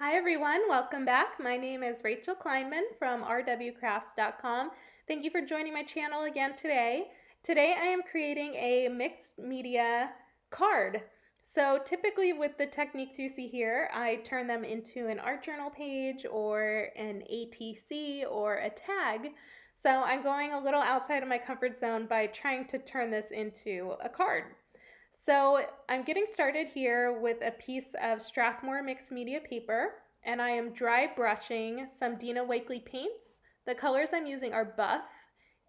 Hi everyone, welcome back. My name is Rachel Kleinman from rwcrafts.com. Thank you for joining my channel again today. Today I am creating a mixed media card. So typically with the techniques you see here, I turn them into an art journal page or an ATC or a tag. So I'm going a little outside of my comfort zone by trying to turn this into a card. So I'm getting started here with a piece of Strathmore mixed media paper, and I am dry brushing some Dina Wakley paints. The colors I'm using are buff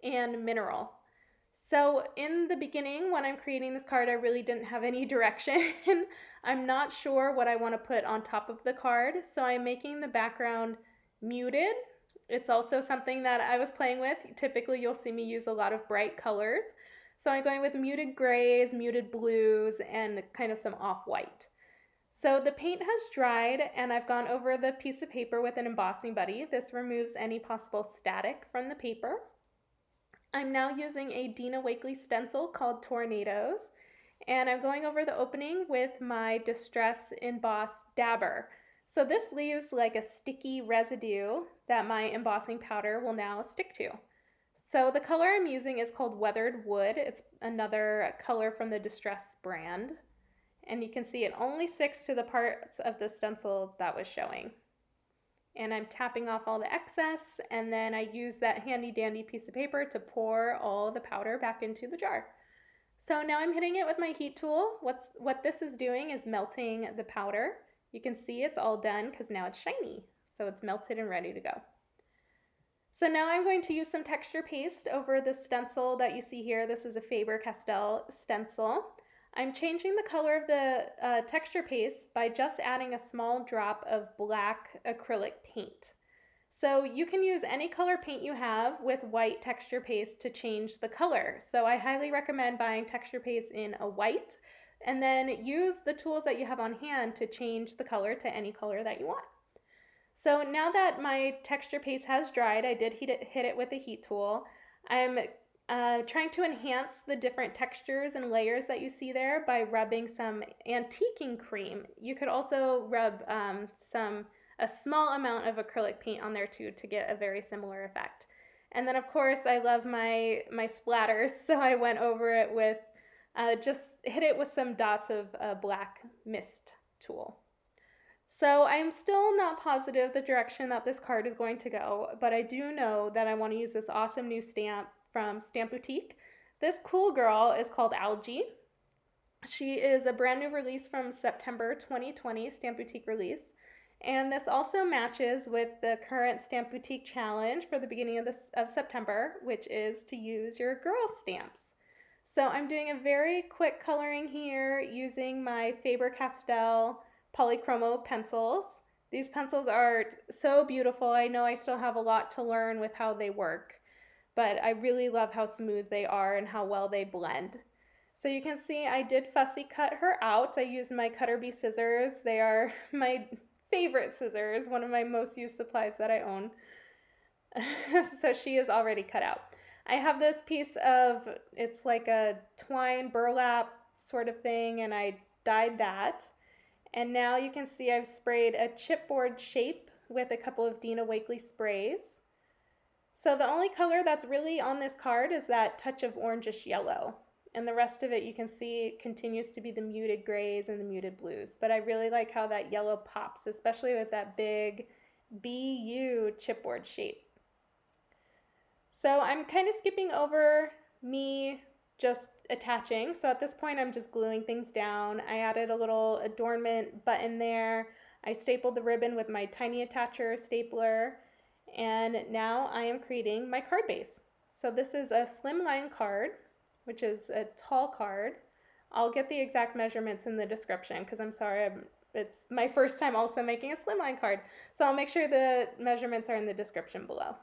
and mineral. So in the beginning, when I'm creating this card, I really didn't have any direction. I'm not sure what I want to put on top of the card, so I'm making the background muted. It's also something that I was playing with. Typically, you'll see me use a lot of bright colors. So I'm going with muted grays, muted blues, and kind of some off-white. So the paint has dried and I've gone over the piece of paper with an embossing buddy. This removes any possible static from the paper. I'm now using a Dina Wakley stencil called Tornadoes, and I'm going over the opening with my Distress Emboss Dabber. So this leaves like a sticky residue that my embossing powder will now stick to. So the color I'm using is called Weathered Wood. It's another color from the Distress brand. And you can see it only sticks to the parts of the stencil that was showing. And I'm tapping off all the excess, and then I use that handy dandy piece of paper to pour all the powder back into the jar. So now I'm hitting it with my heat tool. What this is doing is melting the powder. You can see it's all done because now it's shiny. So it's melted and ready to go. So now I'm going to use some texture paste over the stencil that you see here. This is a Faber-Castell stencil. I'm changing the color of the texture paste by just adding a small drop of black acrylic paint. So you can use any color paint you have with white texture paste to change the color. So I highly recommend buying texture paste in a white and then use the tools that you have on hand to change the color to any color that you want. So now that my texture paste has dried, I did hit it with a heat tool. I'm trying to enhance the different textures and layers that you see there by rubbing some antiquing cream. You could also rub a small amount of acrylic paint on there too to get a very similar effect. And then of course I love my splatters, so I went over it with just hit it with some dots of black mist tool. So I'm still not positive the direction that this card is going to go, but I do know that I want to use this awesome new stamp from Stampotique. This cool girl is called Algae. She is a brand new release from September 2020, Stampotique release. And this also matches with the current Stampotique challenge for the beginning of September, which is to use your girl stamps. So I'm doing a very quick coloring here using my Faber-Castell polychromo pencils. These pencils are so beautiful. I know I still have a lot to learn with how they work, but I really love how smooth they are and how well they blend. So you can see I did fussy cut her out. I used my Cutter Bee scissors. They are my favorite scissors, one of my most used supplies that I own. So she is already cut out. I have this piece of, it's like a twine burlap sort of thing, and I dyed that. And now you can see I've sprayed a chipboard shape with a couple of Dina Wakley sprays. So the only color that's really on this card is that touch of orangish yellow. And the rest of it you can see continues to be the muted grays and the muted blues. But I really like how that yellow pops, especially with that big BU chipboard shape. So I'm kind of skipping over me just attaching. So at this point I'm just gluing things down. I added a little adornment button there. I stapled the ribbon with my tiny attacher stapler, and now I am creating my card base. So this is a Slimline card, which is a tall card. I'll get the exact measurements in the description because I'm sorry, it's my first time also making a Slimline card. So I'll make sure the measurements are in the description below.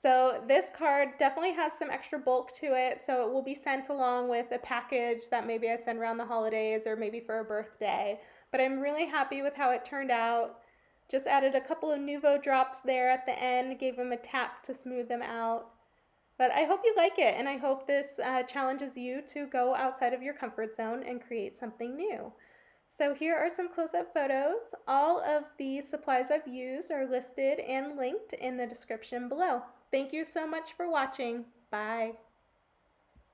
So this card definitely has some extra bulk to it, so it will be sent along with a package that maybe I send around the holidays or maybe for a birthday. But I'm really happy with how it turned out. Just added a couple of Nuvo drops there at the end, gave them a tap to smooth them out. But I hope you like it, and I hope this challenges you to go outside of your comfort zone and create something new. So here are some close-up photos. All of the supplies I've used are listed and linked in the description below. Thank you so much for watching. Bye.